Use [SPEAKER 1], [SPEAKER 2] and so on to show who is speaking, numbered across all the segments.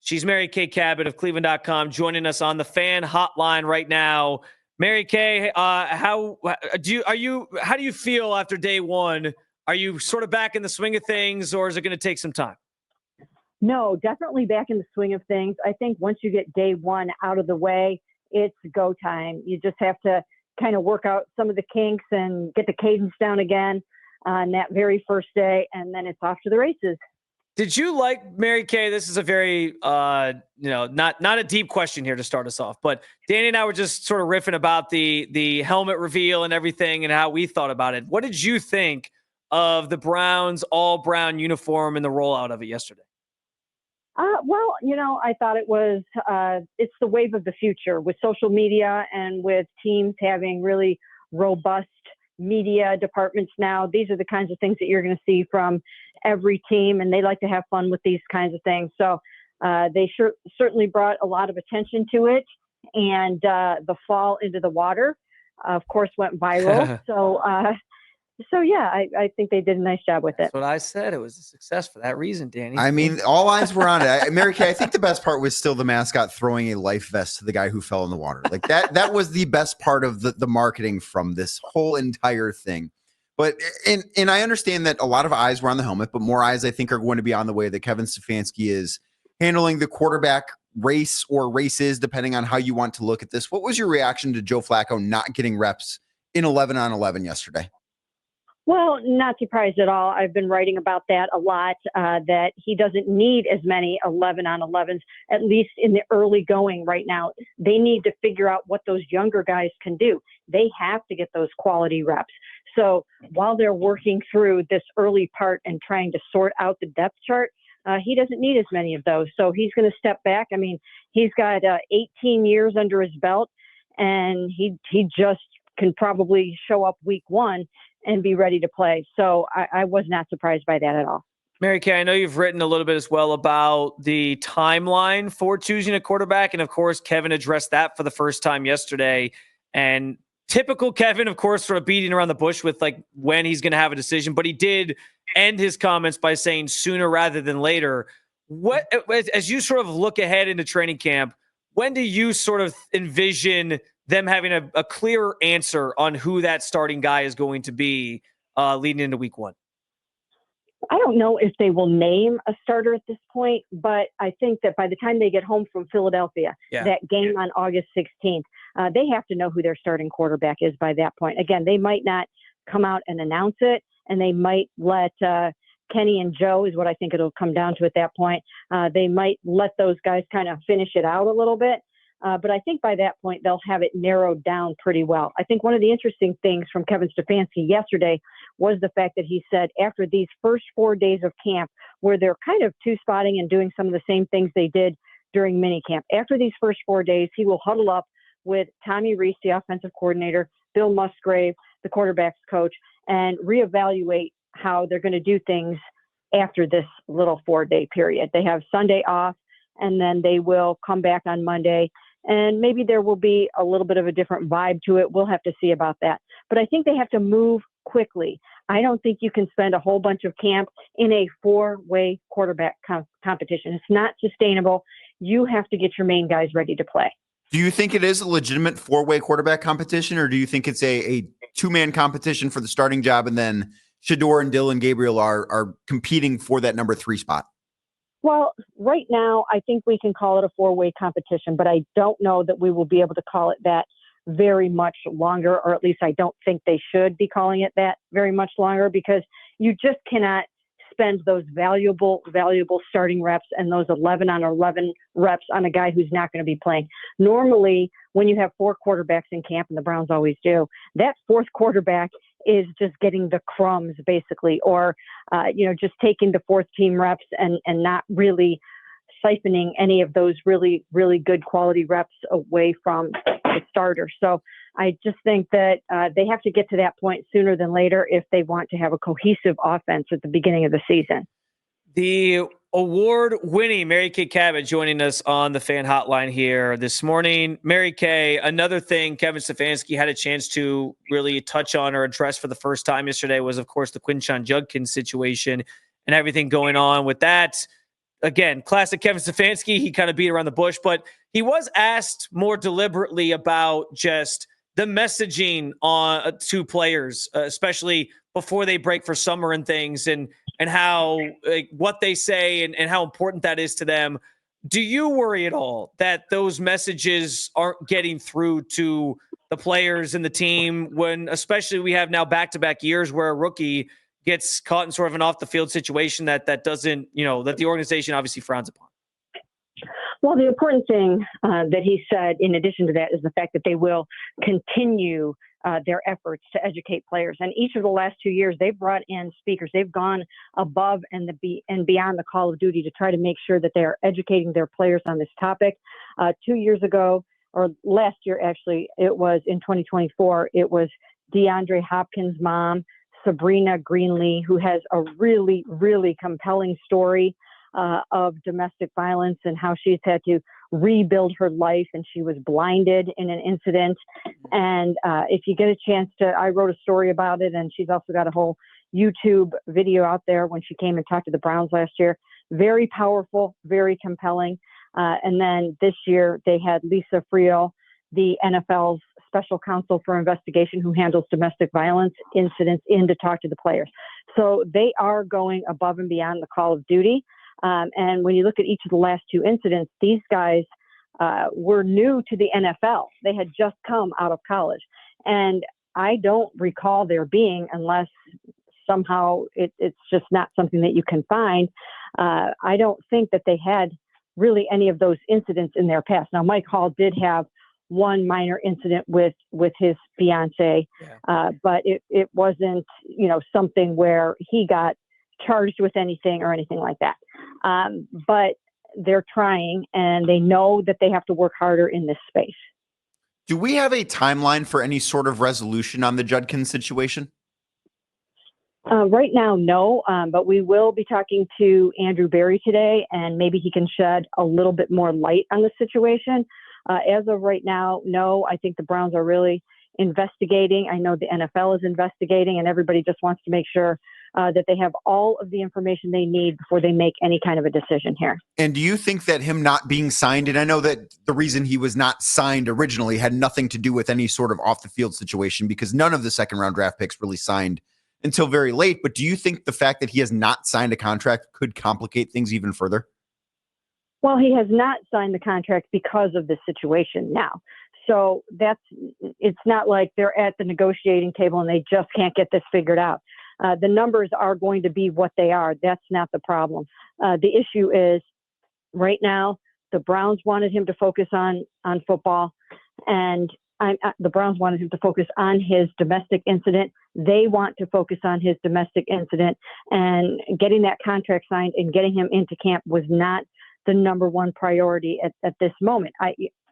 [SPEAKER 1] She's Mary Kay Cabot of Cleveland.com, joining us on the fan hotline right now. Mary Kay, how do you feel after day one? Are you sort of back in the swing of things, or is it going to take some time?
[SPEAKER 2] No, definitely back in the swing of things. I think once you get day one out of the way, it's go time. You just have to kind of work out some of the kinks and get the cadence down again on that very first day, and then it's off to the races.
[SPEAKER 1] Did you like, Mary Kay? This is a very, not a deep question here to start us off, but Danny and I were just sort of riffing about the helmet reveal and everything and how we thought about it. What did you think of the Browns all brown uniform and the rollout of it yesterday?
[SPEAKER 2] Well, I thought it was, it's the wave of the future with social media and with teams having really robust media departments now. These are the kinds of things that you're going to see from every team, and they like to have fun with these kinds of things. So they certainly brought a lot of attention to it, and the fall into the water, of course, went viral. So yeah, I think they did a nice job with it.
[SPEAKER 1] That's what I said. It was a success for that reason, Danny.
[SPEAKER 3] I mean, all eyes were on it. Mary Kay, I think the best part was still the mascot throwing a life vest to the guy who fell in the water. Like that was the best part of the marketing from this whole entire thing. But and I understand that a lot of eyes were on the helmet, but more eyes I think are going to be on the way that Kevin Stefanski is handling the quarterback race or races, depending on how you want to look at this. What was your reaction to Joe Flacco not getting reps in 11-on-11 yesterday?
[SPEAKER 2] Well, not surprised at all. I've been writing about that a lot, that he doesn't need as many 11-on-11s, at least in the early going right now. They need to figure out what those younger guys can do. They have to get those quality reps. So while they're working through this early part and trying to sort out the depth chart, he doesn't need as many of those. So he's going to step back. I mean, he's got 18 years under his belt, and he just can probably show up week one and be ready to play. So I was not surprised by that at all.
[SPEAKER 1] Mary Kay, I know you've written a little bit as well about the timeline for choosing a quarterback. And of course, Kevin addressed that for the first time yesterday. And typical Kevin, of course, sort of beating around the bush with like when he's going to have a decision, but he did end his comments by saying sooner rather than later. What, as you sort of look ahead into training camp, when do you sort of envision them having a clearer answer on who that starting guy is going to be leading into week one?
[SPEAKER 2] I don't know if they will name a starter at this point, but I think that by the time they get home from Philadelphia, that game on August 16th, they have to know who their starting quarterback is by that point. Again, they might not come out and announce it, and they might let Kenny and Joe is what I think it'll come down to at that point. They might let those guys kind of finish it out a little bit. But I think by that point, they'll have it narrowed down pretty well. I think one of the interesting things from Kevin Stefanski yesterday was the fact that he said after these first 4 days of camp, where they're kind of two-spotting and doing some of the same things they did during minicamp, after these first 4 days, he will huddle up with Tommy Rees, the offensive coordinator, Bill Musgrave, the quarterback's coach, and reevaluate how they're going to do things after this little 4-day period. They have Sunday off, and then they will come back on Monday. And maybe there will be a little bit of a different vibe to it. We'll have to see about that. But I think they have to move quickly. I don't think you can spend a whole bunch of camp in a four-way quarterback competition. It's not sustainable. You have to get your main guys ready to play.
[SPEAKER 3] Do you think it is a legitimate four-way quarterback competition, or do you think it's a two-man competition for the starting job, and then Shedeur and Dylan Gabriel are competing for that number 3 spot?
[SPEAKER 2] Well, right now, I think we can call it a four-way competition, but I don't know that we will be able to call it that very much longer, or at least I don't think they should be calling it that very much longer, because you just cannot spend those valuable starting reps and those 11-on-11 reps on a guy who's not going to be playing. Normally, when you have 4 quarterbacks in camp, and the Browns always do, that 4th quarterback is just getting the crumbs, basically, or, just taking the 4th team reps and not really siphoning any of those really, really good quality reps away from the starter. So I just think that they have to get to that point sooner than later if they want to have a cohesive offense at the beginning of the season.
[SPEAKER 1] The award-winning Mary Kay Cabot joining us on the fan hotline here this morning. Mary Kay, another thing Kevin Stefanski had a chance to really touch on or address for the first time yesterday was, of course, the Quinshon Judkins situation and everything going on with that. again, classic Kevin Stefanski. He kind of beat around the bush, but he was asked more deliberately about just the messaging on to players, especially before they break for summer and things, and how what they say and how important that is to them. Do you worry at all that those messages aren't getting through to the players and the team when, especially, we have now back-to-back years where a rookie gets caught in sort of an off the field situation that doesn't, that the organization obviously frowns upon?
[SPEAKER 2] Well, the important thing that he said, in addition to that, is the fact that they will continue their efforts to educate players. And each of the last 2 years, they've brought in speakers. They've gone above and beyond the call of duty to try to make sure that they are educating their players on this topic. 2 years ago, or last year, actually, it was in 2024, it was DeAndre Hopkins' mom, Sabrina Greenlee, who has a really, really compelling story of domestic violence and how she's had to rebuild her life, and she was blinded in an incident. And if you get a chance I wrote a story about it, and she's also got a whole YouTube video out there when she came and talked to the Browns last year. Very powerful, very compelling. And then this year they had Lisa Friel, the NFL's special counsel for investigation, who handles domestic violence incidents, in to talk to the players. So they are going above and beyond the call of duty. And when you look at each of the last two incidents, these guys were new to the NFL. They had just come out of college. And I don't recall there being, unless somehow it's just not something that you can find, I don't think that they had really any of those incidents in their past. Now, Mike Hall did have one minor incident with his fiance, but it wasn't, something where he got charged with anything or anything like that. But they're trying, and they know that they have to work harder in this space.
[SPEAKER 3] Do we have a timeline for any sort of resolution on the Judkins situation?
[SPEAKER 2] Right now, no, but we will be talking to Andrew Berry today, and maybe he can shed a little bit more light on the situation. As of right now, no, I think the Browns are really investigating. I know the NFL is investigating, and everybody just wants to make sure that they have all of the information they need before they make any kind of a decision here.
[SPEAKER 3] And do you think that him not being signed, and I know that the reason he was not signed originally had nothing to do with any sort of off the field situation, because none of the second round draft picks really signed until very late. But do you think the fact that he has not signed a contract could complicate things even further?
[SPEAKER 2] Well, he has not signed the contract because of this situation now. So it's not like they're at the negotiating table and they just can't get this figured out. The numbers are going to be what they are. That's not the problem. The issue is, right now, the Browns wanted him to focus on football, and the Browns wanted him to focus on his domestic incident. They want to focus on his domestic incident, and getting that contract signed and getting him into camp was not the number one priority at this moment.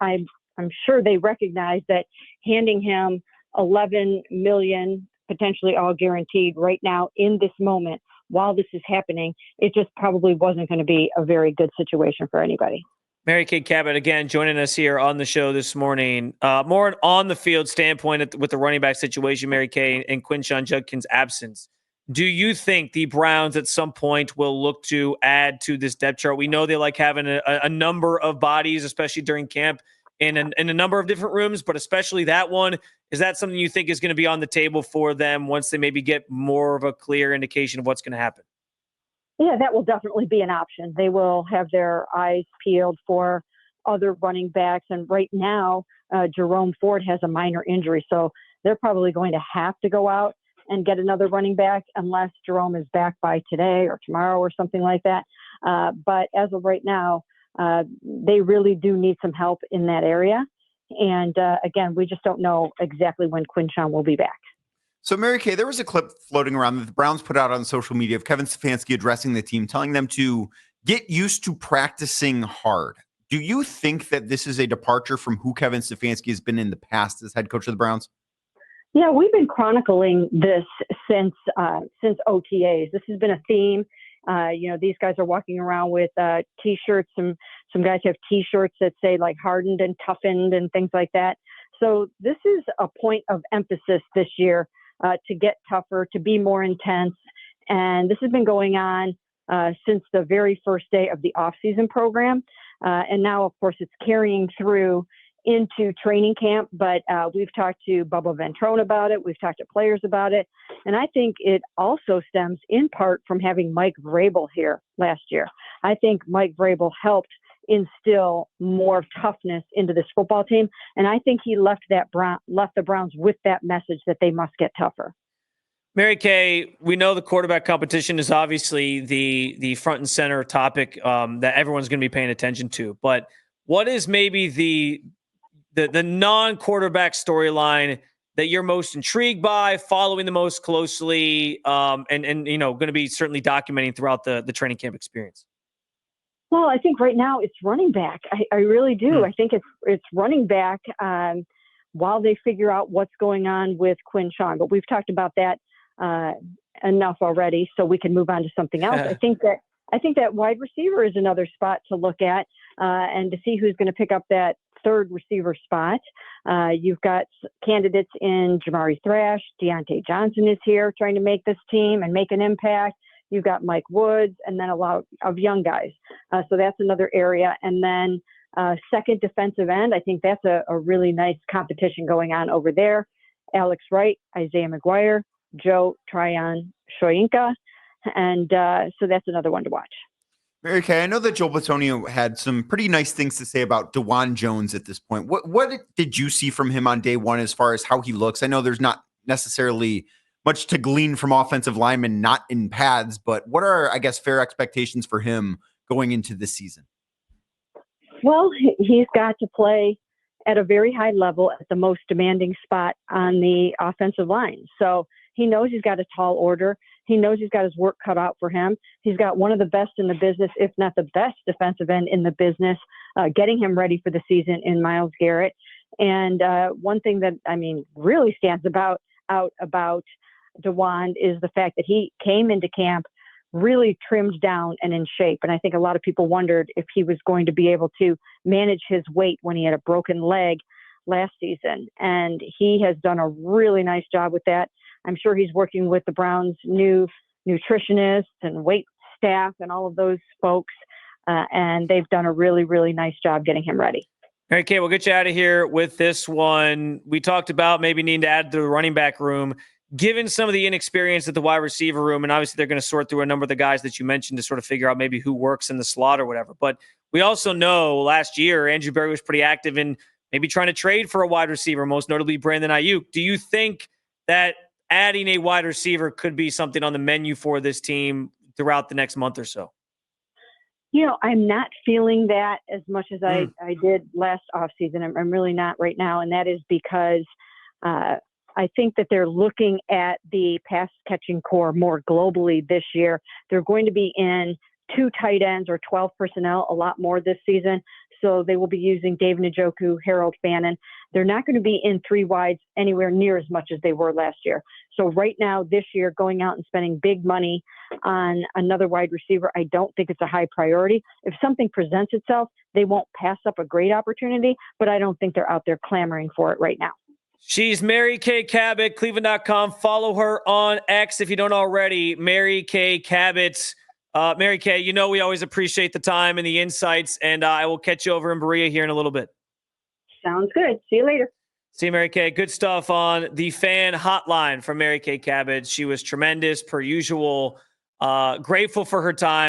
[SPEAKER 2] I'm sure they recognize that handing him $11 million, potentially all guaranteed right now in this moment while this is happening, it just probably wasn't going to be a very good situation for anybody.
[SPEAKER 1] Mary Kay Cabot, again, joining us here on the show this morning. More on the field standpoint with the running back situation, Mary Kay, and Quinshon Judkins' absence. Do you think the Browns at some point will look to add to this depth chart? We know they like having a number of bodies, especially during camp, in a number of different rooms, but especially that one. Is that something you think is going to be on the table for them once they maybe get more of a clear indication of what's going to happen?
[SPEAKER 2] Yeah, that will definitely be an option. They will have their eyes peeled for other running backs. And right now, Jerome Ford has a minor injury, so they're probably going to have to go out and get another running back unless Jerome is back by today or tomorrow or something like that. But as of right now, they really do need some help in that area. And again, we just don't know exactly when Quinshon will be back.
[SPEAKER 3] So, Mary Kay, there was a clip floating around that the Browns put out on social media of Kevin Stefanski addressing the team, telling them to get used to practicing hard. Do you think that this is a departure from who Kevin Stefanski has been in the past as head coach of the Browns?
[SPEAKER 2] Yeah, we've been chronicling this since OTAs. This has been a theme. These guys are walking around with T-shirts. Some guys have T-shirts that say like hardened and toughened and things like that. So this is a point of emphasis this year to get tougher, to be more intense. And this has been going on since the very first day of the off-season program. And now, of course, it's carrying through into training camp, but we've talked to Bubba Ventrone about it. We've talked to players about it. And I think it also stems in part from having Mike Vrabel here last year. I think Mike Vrabel helped instill more toughness into this football team. And I think he left the Browns with that message that they must get tougher.
[SPEAKER 1] Mary Kay, we know the quarterback competition is obviously the front and center topic that everyone's going to be paying attention to. But what is maybe the non-quarterback storyline that you're most intrigued by, following the most closely, and going to be certainly documenting throughout the training camp experience?
[SPEAKER 2] Well, I think right now it's running back. I really do. I think it's running back while they figure out what's going on with Quinn Shawn. But we've talked about that enough already, so we can move on to something else. I think that wide receiver is another spot to look at and to see who's going to pick up that third receiver spot. You've got candidates in Jamari Thrash. Deontay Johnson is here trying to make this team and make an impact. You've got Mike Woods, and then a lot of young guys. So that's another area. And then second defensive end, I think that's a really nice competition going on over there. Alex Wright, Isaiah McGuire, Joe Tryon Shoyinka. And so that's another one to watch.
[SPEAKER 3] Mary Kay, I know that Joe Bitonio had some pretty nice things to say about Dwan Jones at this point. What did you see from him on day one as far as how he looks? I know there's not necessarily much to glean from offensive linemen not in pads, but what are, I guess, fair expectations for him going into this season?
[SPEAKER 2] Well, he's got to play at a very high level at the most demanding spot on the offensive line. So he knows he's got a tall order. He knows he's got his work cut out for him. He's got one of the best in the business, if not the best defensive end in the business, getting him ready for the season in Myles Garrett. And one thing that, really stands out about Dwan is the fact that he came into camp really trimmed down and in shape. And I think a lot of people wondered if he was going to be able to manage his weight when he had a broken leg last season. And he has done a really nice job with that. I'm sure he's working with the Browns' new nutritionists and weight staff and all of those folks. And they've done a really, really nice job getting him ready.
[SPEAKER 1] Mary Kay, we'll get you out of here with this one. We talked about maybe needing to add to the running back room. Given some of the inexperience at the wide receiver room, and obviously they're going to sort through a number of the guys that you mentioned to sort of figure out maybe who works in the slot or whatever. But we also know last year, Andrew Berry was pretty active in maybe trying to trade for a wide receiver, most notably Brandon Ayuk. Do you think that adding a wide receiver could be something on the menu for this team throughout the next month or so?
[SPEAKER 2] I'm not feeling that as much as I did last offseason. I'm really not right now. And that is because I think that they're looking at the pass catching core more globally this year. They're going to be in 2 tight ends or 12 personnel a lot more this season. So they will be using David Njoku, Harold Fannin. They're not going to be in 3 wides anywhere near as much as they were last year. So right now, this year, going out and spending big money on another wide receiver, I don't think it's a high priority. If something presents itself, they won't pass up a great opportunity, but I don't think they're out there clamoring for it right now.
[SPEAKER 1] She's Mary Kay Cabot, Cleveland.com. Follow her on X if you don't already. Mary Kay Cabot. Mary Kay, we always appreciate the time and the insights, and I will catch you over in Berea here in a little bit.
[SPEAKER 2] Sounds good. See you later.
[SPEAKER 1] See you, Mary Kay. Good stuff on the fan hotline from Mary Kay Cabot. She was tremendous per usual. Grateful for her time.